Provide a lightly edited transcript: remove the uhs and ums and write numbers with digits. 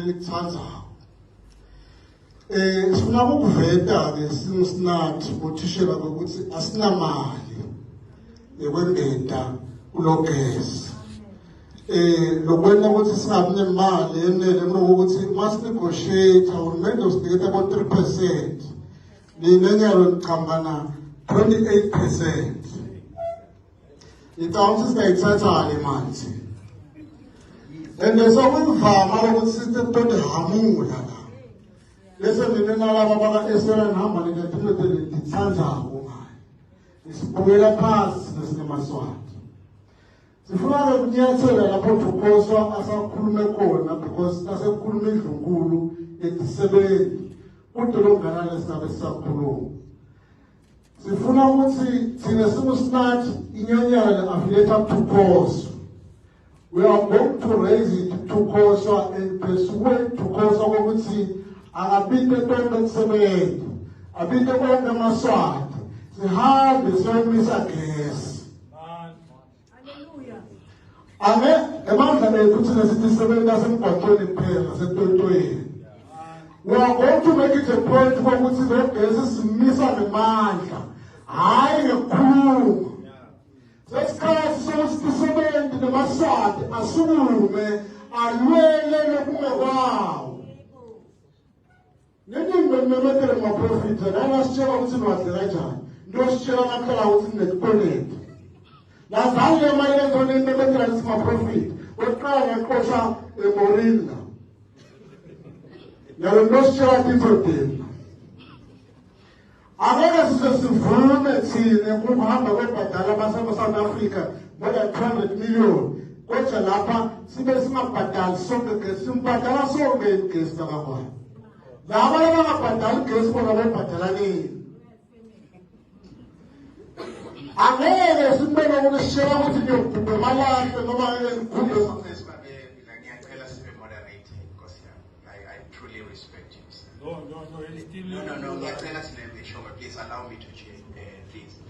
elikuthandayo. Sifuna ukuveta-ke singusinathi ngothishela ukuthi asinamali yokwembeta kulogesi. Lokwena ukuthi singabi nemali yenele kunokuthi masinegotiate uhulumende usiniketa ko-3%. Mina enyalo nichambana 28%. Ngicabanga ukuthi singayithatha-ke manje. And sokuyivama ukuthi sitetodehamula la. Bese mina nalaba baka-Esela nihamba nikatimotele ndithandako ngayo. Isibukela phasi nesinemaswati. Sifuna-ke kunyathela lapho uDukoswa asakhulume khona because nasekukhuluma indlunkulu eDisemba kudolo nganale singabe sisakhuluma. Sifuna ukuthi thina singusinathi inyanyana affiliate up to Dukoswa. We are going to raise it to Dukoswa and persuade Dukoswa ukuthi akapinde tonto kusebenza, apinde konke amaswati, sihambe siyomisa gesi. Emandla ethu thina sithi sisebenza semgwaqweni kuphela nasetontweni. We are going to make it a point ukuthi lo gesi simisa ngemandla, hayi ngekukhuluma. Sesikhathi sokuthi sisebenze namaswati asukume alwele lokungekwawo. Nini ngimemethele ma-profit nana sitshela ukuthi niwadle kanjani. Nto sitshela nakuhlala ukuthi nineconnect. Lazange emayenzo nimemethela nithi ma-profit. Oqala ngeqosha emoringa. Yalo nto sitshela tizodela. Angeke size sivume thina ukuhamba kwebhadala base-South Africa more than 200 million. Kodwa lapha sibe singabhadali sonke gesi, simbhadala sonke igesi kakabani. Laba abangabhadali igesi bona bayibhadala nini? Angeke sibone ukuthi sishela ukuthi ngiyogubha emalahle noma ngiyogubha ngiyacela sibe moderated because I truly respect you. No, it's still No, ngiyacela sinembe show, please allow me to change, please.